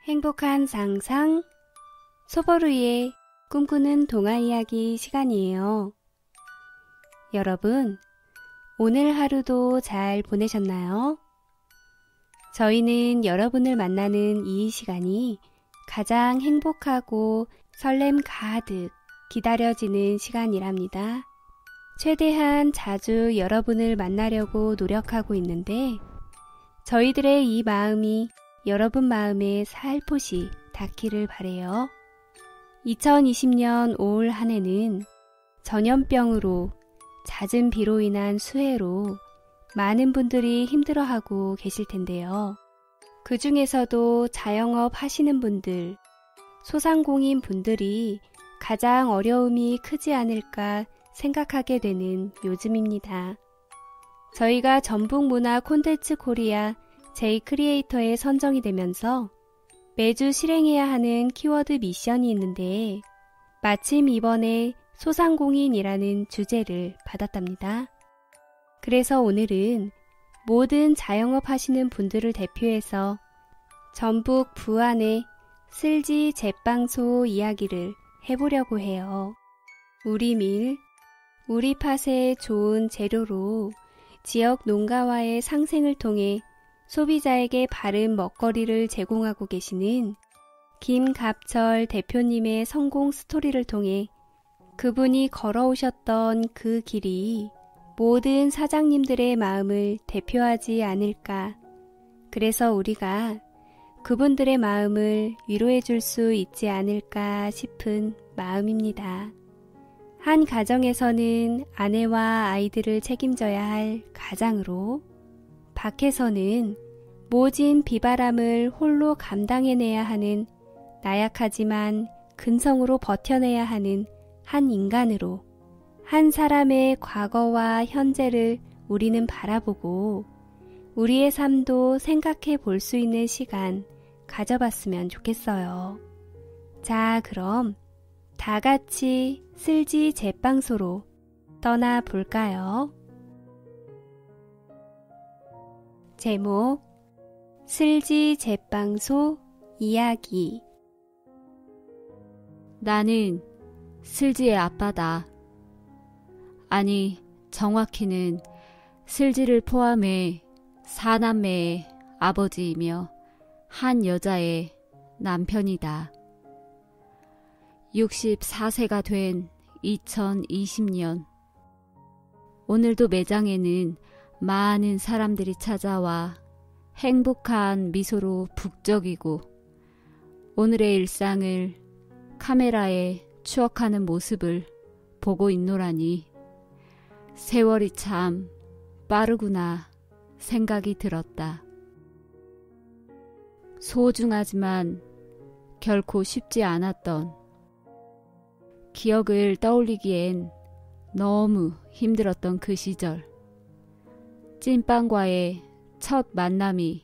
행복한 상상, 소보루의 꿈꾸는 동화 이야기 시간이에요. 여러분, 오늘 하루도 잘 보내셨나요? 저희는 여러분을 만나는 이 시간이 가장 행복하고 설렘 가득 기다려지는 시간이랍니다. 최대한 자주 여러분을 만나려고 노력하고 있는데 저희들의 이 마음이 여러분 마음에 살포시 닿기를 바래요. 2020년 올 한 해는 전염병으로 잦은 비로 인한 수해로 많은 분들이 힘들어하고 계실 텐데요. 그 중에서도 자영업 하시는 분들, 소상공인 분들이 가장 어려움이 크지 않을까 생각하게 되는 요즘입니다. 저희가 전북문화 콘텐츠 코리아 J-크리에이터에 선정이 되면서 매주 실행해야 하는 키워드 미션이 있는데 마침 이번에 소상공인이라는 주제를 받았답니다. 그래서 오늘은 모든 자영업 하시는 분들을 대표해서 전북 부안의 슬지 제빵소 이야기를 해보려고 해요. 우리 밀, 우리 팥의 좋은 재료로 지역 농가와의 상생을 통해 소비자에게 바른 먹거리를 제공하고 계시는 김갑철 대표님의 성공 스토리를 통해 그분이 걸어오셨던 그 길이 모든 사장님들의 마음을 대표하지 않을까. 그래서 우리가 그분들의 마음을 위로해 줄 수 있지 않을까 싶은 마음입니다. 한 가정에서는 아내와 아이들을 책임져야 할 가장으로, 밖에서는 모진 비바람을 홀로 감당해내야 하는 나약하지만 근성으로 버텨내야 하는 한 인간으로 한 사람의 과거와 현재를 우리는 바라보고 우리의 삶도 생각해 볼 수 있는 시간 가져봤으면 좋겠어요. 자, 그럼 다 같이 슬지 제빵소로 떠나볼까요? 제목, 슬지 제빵소 이야기. 나는 슬지의 아빠다. 아니, 정확히는 슬지를 포함해 4남매의 아버지이며 한 여자의 남편이다. 64세가 된 2020년. 오늘도 매장에는 많은 사람들이 찾아와 행복한 미소로 북적이고 오늘의 일상을 카메라에 추억하는 모습을 보고 있노라니 세월이 참 빠르구나 생각이 들었다. 소중하지만 결코 쉽지 않았던 기억을 떠올리기엔 너무 힘들었던 그 시절. 찐빵과의 첫 만남이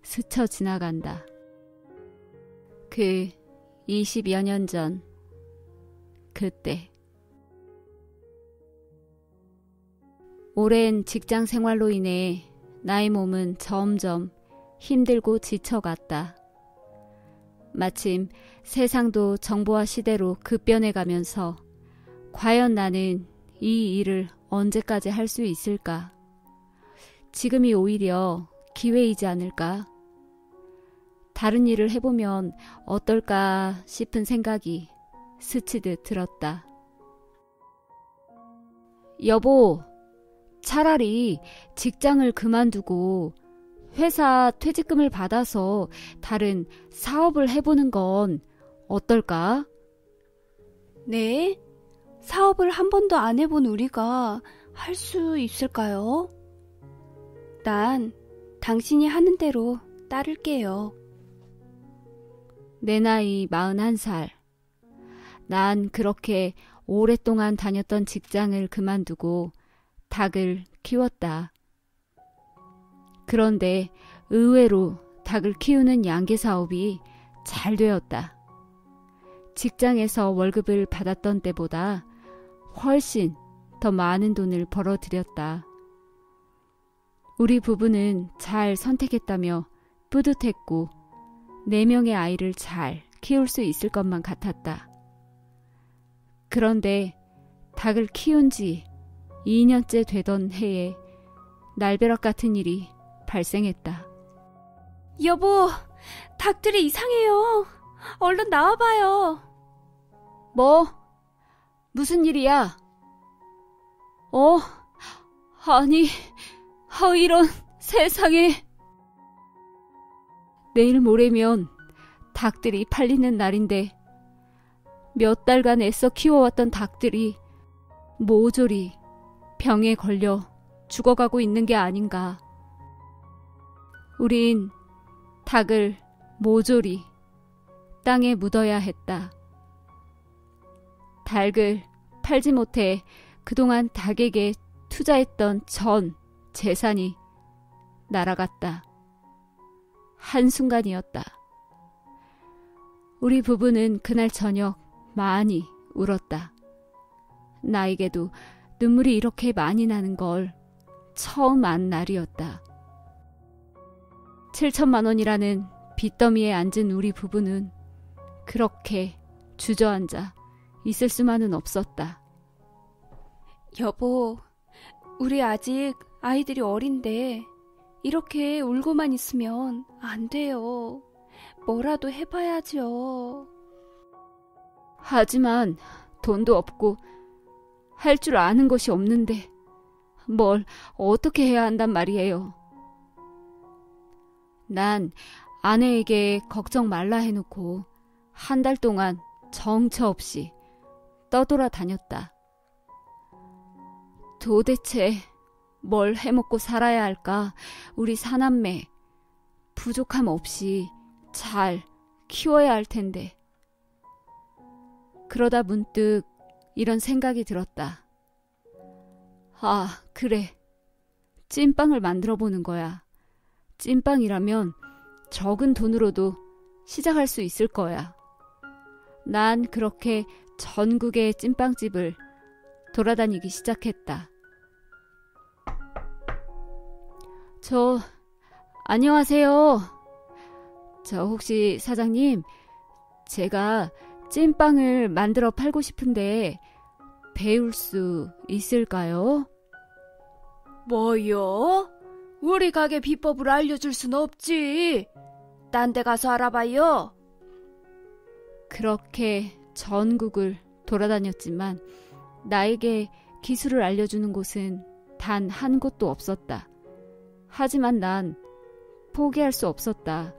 스쳐 지나간다. 그 20여 년 전, 그때. 오랜 직장 생활로 인해 나의 몸은 점점 힘들고 지쳐갔다. 마침 세상도 정보화 시대로 급변해가면서 과연 나는 이 일을 언제까지 할 수 있을까? 지금이 오히려 기회이지 않을까? 다른 일을 해보면 어떨까 싶은 생각이 스치듯 들었다. 여보, 차라리 직장을 그만두고 회사 퇴직금을 받아서 다른 사업을 해보는 건 어떨까? 네? 사업을 한 번도 안 해본 우리가 할 수 있을까요? 난 당신이 하는 대로 따를게요. 내 나이 41살. 난 그렇게 오랫동안 다녔던 직장을 그만두고 닭을 키웠다. 그런데 의외로 닭을 키우는 양계 사업이 잘 되었다. 직장에서 월급을 받았던 때보다 훨씬 더 많은 돈을 벌어들였다. 우리 부부는 잘 선택했다며 뿌듯했고 4명의 아이를 잘 키울 수 있을 것만 같았다. 그런데 닭을 키운 지 2년째 되던 해에 날벼락 같은 일이 발생했다. 여보, 닭들이 이상해요. 얼른 나와봐요. 뭐? 무슨 일이야? 아니, 이런 세상에. 내일 모레면 닭들이 팔리는 날인데 몇 달간 애써 키워왔던 닭들이 모조리 병에 걸려 죽어가고 있는 게 아닌가. 우린 닭을 모조리 땅에 묻어야 했다. 닭을 팔지 못해 그동안 닭에게 투자했던 전 재산이 날아갔다. 한순간이었다. 우리 부부는 그날 저녁 많이 울었다. 나에게도 눈물이 이렇게 많이 나는 걸 처음 안 날이었다. 7천만 원이라는 빚더미에 앉은 우리 부부는 그렇게 주저앉아 있을 수만은 없었다. 여보, 우리 아직 아이들이 어린데 이렇게 울고만 있으면 안 돼요. 뭐라도 해봐야죠. 하지만 돈도 없고 할 줄 아는 것이 없는데 뭘 어떻게 해야 한단 말이에요. 난 아내에게 걱정 말라 해놓고 한 달 동안 정처 없이 떠돌아 다녔다. 도대체 뭘 해먹고 살아야 할까? 우리 사남매 부족함 없이 잘 키워야 할 텐데. 그러다 문득 이런 생각이 들었다. 아, 그래. 찐빵을 만들어 보는 거야. 찐빵이라면 적은 돈으로도 시작할 수 있을 거야. 난 그렇게 전국의 찐빵집을 돌아다니기 시작했다. 안녕하세요. 혹시 사장님, 제가 찐빵을 만들어 팔고 싶은데 배울 수 있을까요? 뭐요? 우리 가게 비법을 알려줄 순 없지. 딴 데 가서 알아봐요. 그렇게 전국을 돌아다녔지만 나에게 기술을 알려주는 곳은 단 한 곳도 없었다. 하지만 난 포기할 수 없었다.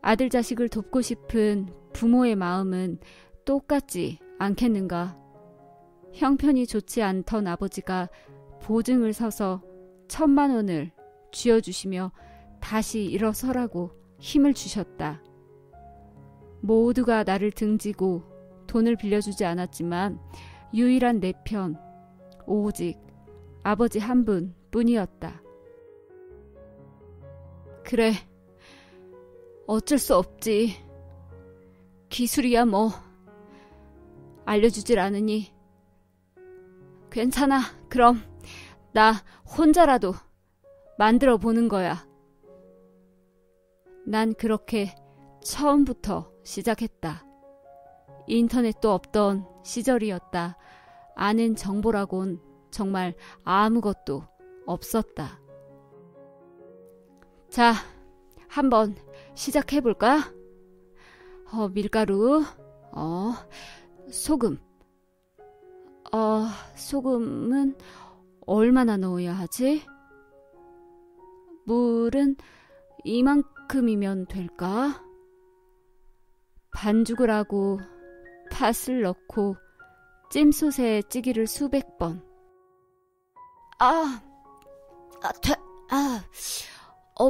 아들 자식을 돕고 싶은 부모의 마음은 똑같지 않겠는가. 형편이 좋지 않던 아버지가 보증을 서서 1,000만 원을 쥐어주시며 다시 일어서라고 힘을 주셨다. 모두가 나를 등지고 돈을 빌려주지 않았지만 유일한 내 편, 오직 아버지 한 분뿐이었다. 그래, 어쩔 수 없지. 기술이야 뭐. 알려주질 않으니. 괜찮아. 그럼 나 혼자라도 만들어 보는 거야. 난 그렇게 처음부터 시작했다. 인터넷도 없던 시절이었다. 아는 정보라곤 정말 아무것도 없었다. 자, 한번 시작해볼까? 밀가루, 소금. 소금은 얼마나 넣어야 하지? 물은 이만큼이면 될까? 반죽을 하고 팥을 넣고 찜솥에 찌기를 수백 번.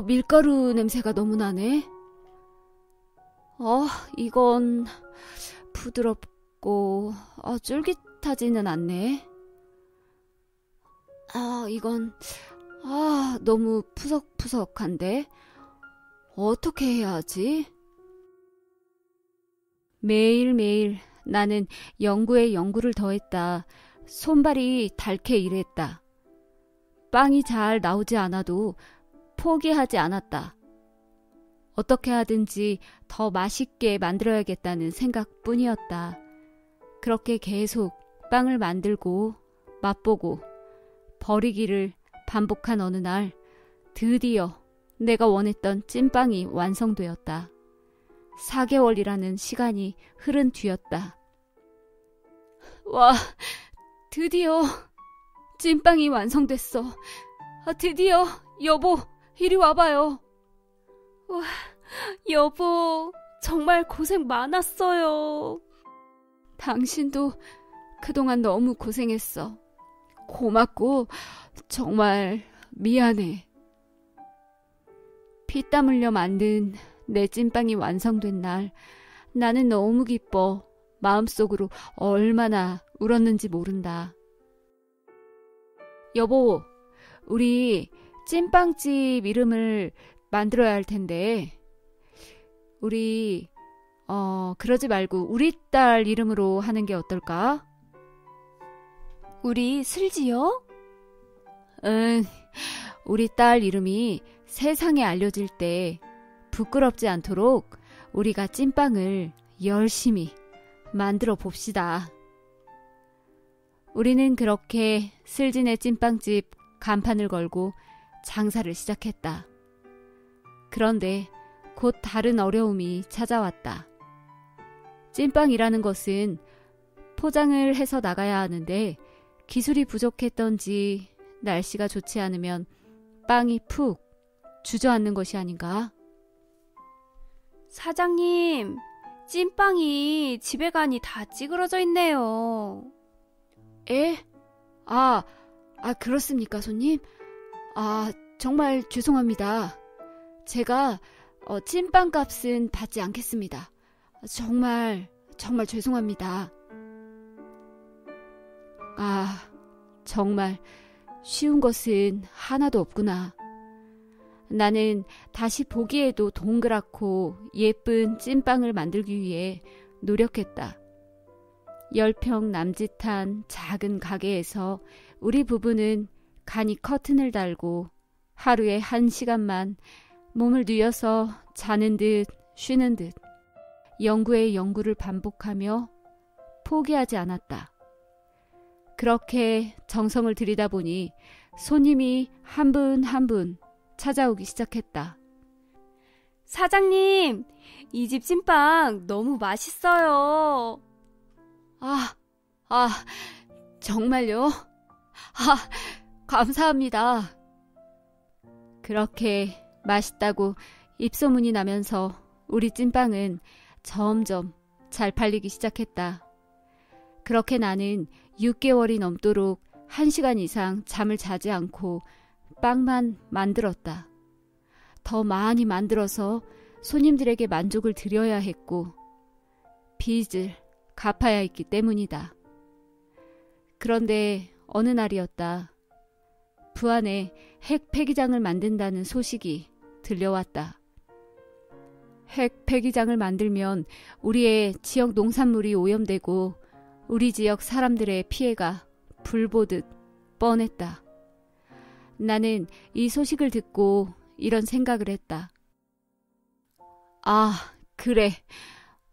밀가루 냄새가 너무 나네. 이건 부드럽고 쫄깃하지는 않네. 이건 너무 푸석푸석한데 어떻게 해야 하지? 매일매일 나는 연구에 연구를 더했다. 손발이 닳게 일했다. 빵이 잘 나오지 않아도 포기하지 않았다. 어떻게 하든지 더 맛있게 만들어야겠다는 생각뿐이었다. 그렇게 계속 빵을 만들고 맛보고 버리기를 반복한 어느 날 드디어 내가 원했던 찐빵이 완성되었다. 4개월이라는 시간이 흐른 뒤였다. 와, 드디어 찐빵이 완성됐어. 드디어 여보, 이리 와봐요. 와, 여보, 정말 고생 많았어요. 당신도 그동안 너무 고생했어. 고맙고 정말 미안해. 피땀 흘려 만든 내 찐빵이 완성된 날, 나는 너무 기뻐 마음속으로 얼마나 울었는지 모른다. 여보, 우리 찐빵집 이름을 만들어야 할 텐데 우리 그러지 말고 우리 딸 이름으로 하는 게 어떨까? 우리 슬지요? 응, 우리 딸 이름이 세상에 알려질 때 부끄럽지 않도록 우리가 찐빵을 열심히 만들어 봅시다. 우리는 그렇게 슬진의 찐빵집 간판을 걸고 장사를 시작했다. 그런데 곧 다른 어려움이 찾아왔다. 찐빵이라는 것은 포장을 해서 나가야 하는데 기술이 부족했던지 날씨가 좋지 않으면 빵이 푹 주저앉는 것이 아닌가? 사장님, 찐빵이 집에 가니 다 찌그러져 있네요. 에? 그렇습니까, 손님? 정말 죄송합니다. 제가 찐빵 값은 받지 않겠습니다. 정말 죄송합니다. 정말 쉬운 것은 하나도 없구나. 나는 다시 보기에도 동그랗고 예쁜 찐빵을 만들기 위해 노력했다. 10평 남짓한 작은 가게에서 우리 부부는 간이 커튼을 달고 하루에 1시간만 몸을 뉘어서 자는 듯 쉬는 듯 연구에 연구를 반복하며 포기하지 않았다. 그렇게 정성을 들이다 보니 손님이 한 분 한 분 찾아오기 시작했다. 사장님, 이 집 찐빵 너무 맛있어요. 정말요? 감사합니다. 그렇게 맛있다고 입소문이 나면서 우리 찐빵은 점점 잘 팔리기 시작했다. 그렇게 나는 6개월이 넘도록 1시간 이상 잠을 자지 않고 빵만 만들었다. 더 많이 만들어서 손님들에게 만족을 드려야 했고 빚을 갚아야 했기 때문이다. 그런데 어느 날이었다. 부안에 핵 폐기장을 만든다는 소식이 들려왔다. 핵 폐기장을 만들면 우리의 지역 농산물이 오염되고 우리 지역 사람들의 피해가 불보듯 뻔했다. 나는 이 소식을 듣고 이런 생각을 했다. 그래.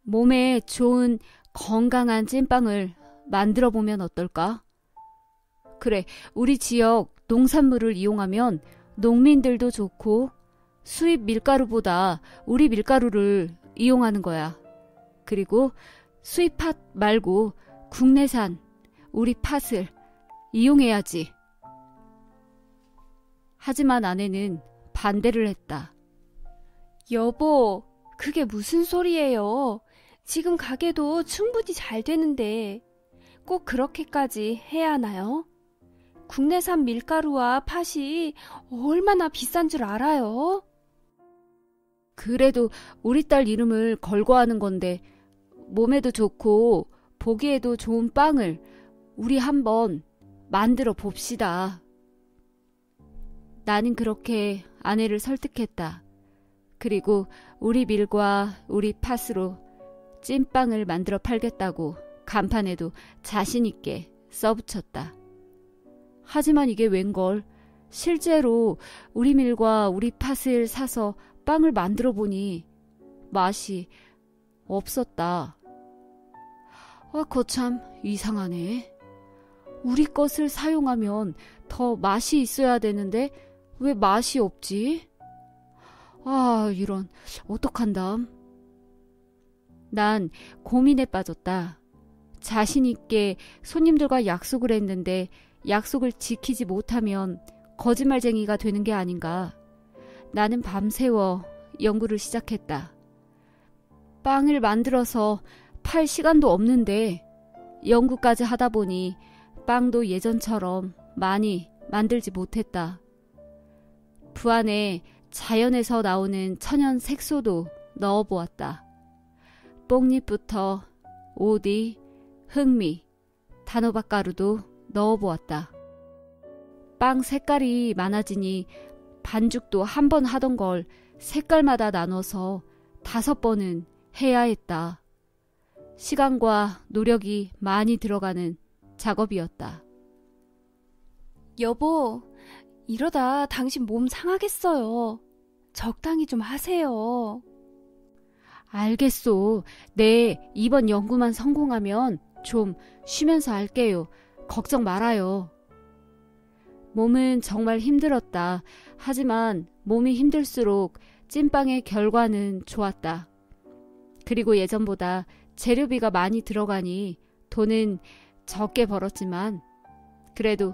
몸에 좋은 건강한 찐빵을 만들어 보면 어떨까? 그래, 우리 지역 농산물을 이용하면 농민들도 좋고 수입 밀가루보다 우리 밀가루를 이용하는 거야. 그리고 수입 팥 말고 국내산 우리 팥을 이용해야지. 하지만 아내는 반대를 했다. 여보, 그게 무슨 소리예요? 지금 가게도 충분히 잘 되는데 꼭 그렇게까지 해야 하나요? 국내산 밀가루와 팥이 얼마나 비싼 줄 알아요? 그래도 우리 딸 이름을 걸고 하는 건데 몸에도 좋고 보기에도 좋은 빵을 우리 한번 만들어 봅시다. 나는 그렇게 아내를 설득했다. 그리고 우리 밀과 우리 팥으로 찐빵을 만들어 팔겠다고 간판에도 자신 있게 써붙였다. 하지만 이게 웬걸, 실제로 우리 밀과 우리 팥을 사서 빵을 만들어 보니 맛이 없었다. 거참 이상하네. 우리 것을 사용하면 더 맛이 있어야 되는데 왜 맛이 없지? 이런, 어떡한담. 난 고민에 빠졌다. 자신 있게 손님들과 약속을 했는데 약속을 지키지 못하면 거짓말쟁이가 되는 게 아닌가. 나는 밤새워 연구를 시작했다. 빵을 만들어서 팔 시간도 없는데 연구까지 하다 보니 빵도 예전처럼 많이 만들지 못했다. 부 안에 자연에서 나오는 천연 색소도 넣어보았다. 뽕잎부터 오디, 흑미, 단호박가루도 넣어보았다. 빵 색깔이 많아지니 반죽도 한 번 하던 걸 색깔마다 나눠서 5번은 해야 했다. 시간과 노력이 많이 들어가는 작업이었다. 여보, 이러다 당신 몸 상하겠어요. 적당히 좀 하세요. 알겠소. 네, 이번 연구만 성공하면 좀 쉬면서 할게요. 걱정 말아요. 몸은 정말 힘들었다. 하지만 몸이 힘들수록 찐빵의 결과는 좋았다. 그리고 예전보다 재료비가 많이 들어가니 돈은 적게 벌었지만 그래도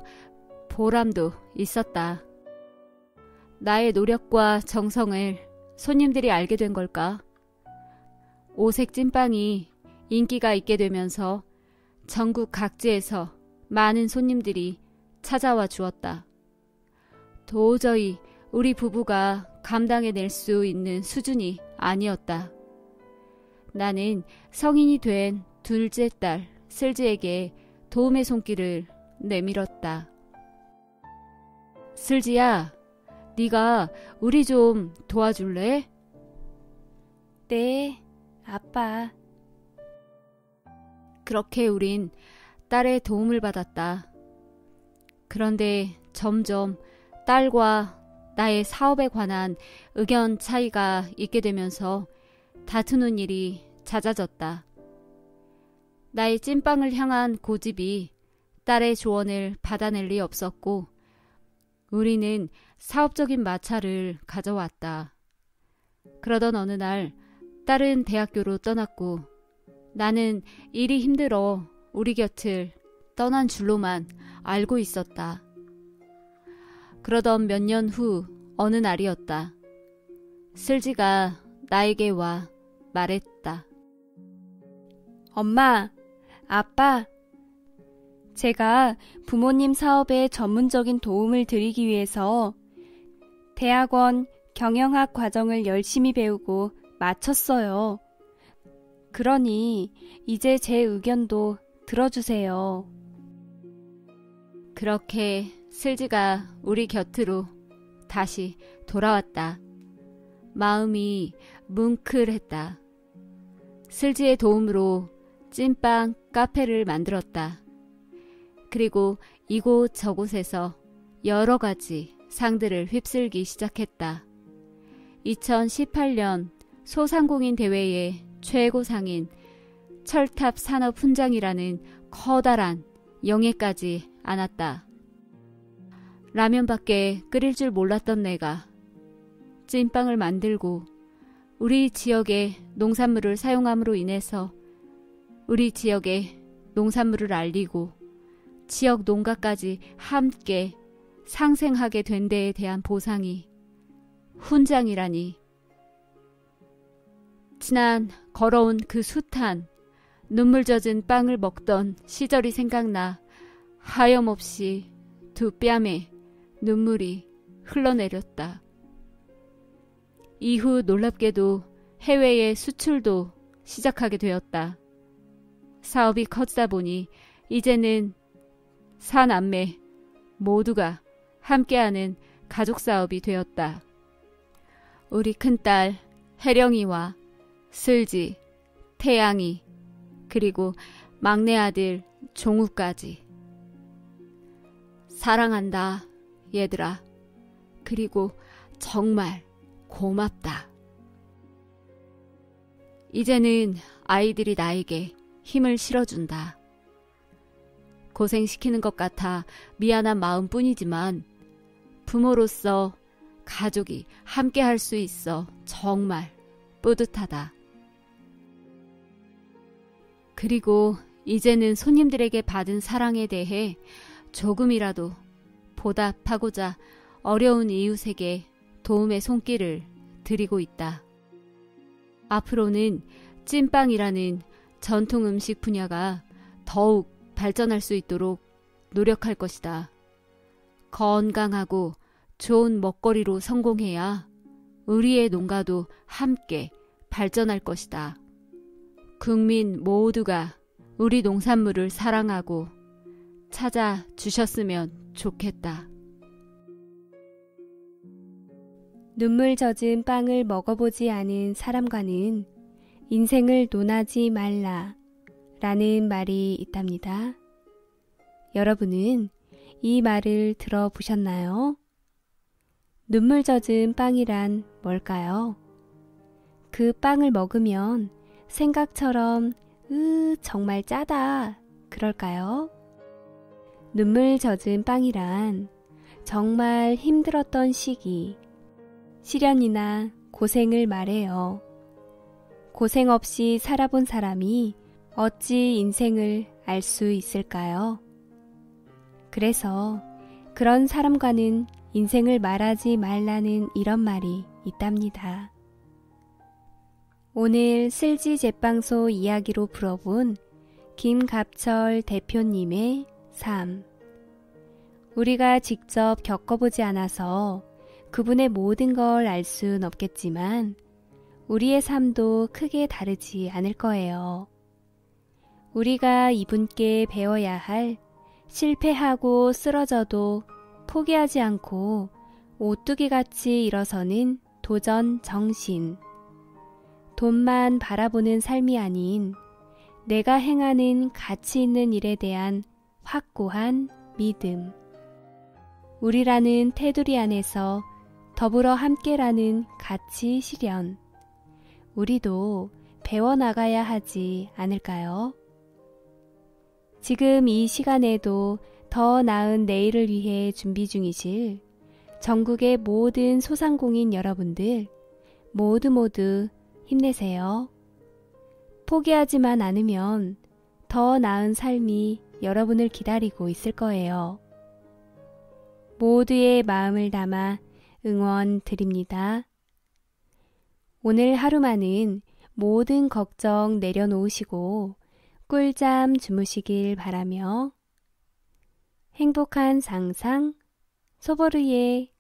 보람도 있었다. 나의 노력과 정성을 손님들이 알게 된 걸까? 오색 찐빵이 인기가 있게 되면서 전국 각지에서 많은 손님들이 찾아와 주었다. 도저히 우리 부부가 감당해낼 수 있는 수준이 아니었다. 나는 성인이 된 둘째 딸 슬지에게 도움의 손길을 내밀었다. 슬지야, 네가 우리 좀 도와줄래? 네, 아빠. 그렇게 우린 딸의 도움을 받았다. 그런데 점점 딸과 나의 사업에 관한 의견 차이가 있게 되면서 다투는 일이 잦아졌다. 나의 찐빵을 향한 고집이 딸의 조언을 받아낼 리 없었고 우리는 사업적인 마찰을 가져왔다. 그러던 어느 날 딸은 대학교로 떠났고 나는 일이 힘들어 우리 곁을 떠난 줄로만 알고 있었다. 그러던 몇 년 후 어느 날이었다. 슬지가 나에게 와 말했다. 엄마, 아빠, 제가 부모님 사업에 전문적인 도움을 드리기 위해서 대학원 경영학 과정을 열심히 배우고 마쳤어요. 그러니 이제 제 의견도 들어주세요. 그렇게 슬지가 우리 곁으로 다시 돌아왔다. 마음이 뭉클했다. 슬지의 도움으로 찐빵 카페를 만들었다. 그리고 이곳저곳에서 여러 가지 상들을 휩쓸기 시작했다. 2018년 소상공인 대회의 최고상인 철탑 산업 훈장이라는 커다란 영예까지 안았다. 라면밖에 끓일 줄 몰랐던 내가 찐빵을 만들고 우리 지역의 농산물을 사용함으로 인해서 우리 지역의 농산물을 알리고 지역 농가까지 함께 상생하게 된 데에 대한 보상이 훈장이라니. 지난 걸어온 그 숱한 눈물 젖은 빵을 먹던 시절이 생각나 하염없이 두 뺨에 눈물이 흘러내렸다. 이후 놀랍게도 해외에 수출도 시작하게 되었다. 사업이 커지다 보니 이제는 사남매 모두가 함께하는 가족사업이 되었다. 우리 큰딸 혜령이와 슬지, 태양이, 그리고 막내 아들 종우까지. 사랑한다, 얘들아. 그리고 정말 고맙다. 이제는 아이들이 나에게 힘을 실어준다. 고생시키는 것 같아 미안한 마음뿐이지만 부모로서 가족이 함께 할 수 있어 정말 뿌듯하다. 그리고 이제는 손님들에게 받은 사랑에 대해 조금이라도 보답하고자 어려운 이웃에게 도움의 손길을 드리고 있다. 앞으로는 찐빵이라는 전통 음식 분야가 더욱 발전할 수 있도록 노력할 것이다. 건강하고 좋은 먹거리로 성공해야 우리의 농가도 함께 발전할 것이다. 국민 모두가 우리 농산물을 사랑하고 찾아주셨으면 좋겠다. 눈물 젖은 빵을 먹어보지 않은 사람과는 인생을 논하지 말라 라는 말이 있답니다. 여러분은 이 말을 들어보셨나요? 눈물 젖은 빵이란 뭘까요? 그 빵을 먹으면 생각처럼 정말 짜다 그럴까요? 눈물 젖은 빵이란 정말 힘들었던 시기, 시련이나 고생을 말해요. 고생 없이 살아본 사람이 어찌 인생을 알 수 있을까요? 그래서 그런 사람과는 인생을 말하지 말라는 이런 말이 있답니다. 오늘 쓸지 제빵소 이야기로 풀어본 김갑철 대표님의 삶. 우리가 직접 겪어보지 않아서 그분의 모든 걸 알 순 없겠지만 우리의 삶도 크게 다르지 않을 거예요. 우리가 이분께 배워야 할 실패하고 쓰러져도 포기하지 않고 오뚜기같이 일어서는 도전 정신. 돈만 바라보는 삶이 아닌 내가 행하는 가치 있는 일에 대한 확고한 믿음. 우리라는 테두리 안에서 더불어 함께라는 가치 실현. 우리도 배워나가야 하지 않을까요? 지금 이 시간에도 더 나은 내일을 위해 준비 중이실 전국의 모든 소상공인 여러분들 모두 힘내세요. 포기하지만 않으면 더 나은 삶이 여러분을 기다리고 있을 거예요. 모두의 마음을 담아 응원 드립니다. 오늘 하루만은 모든 걱정 내려놓으시고 꿀잠 주무시길 바라며 행복한 상상 소보르의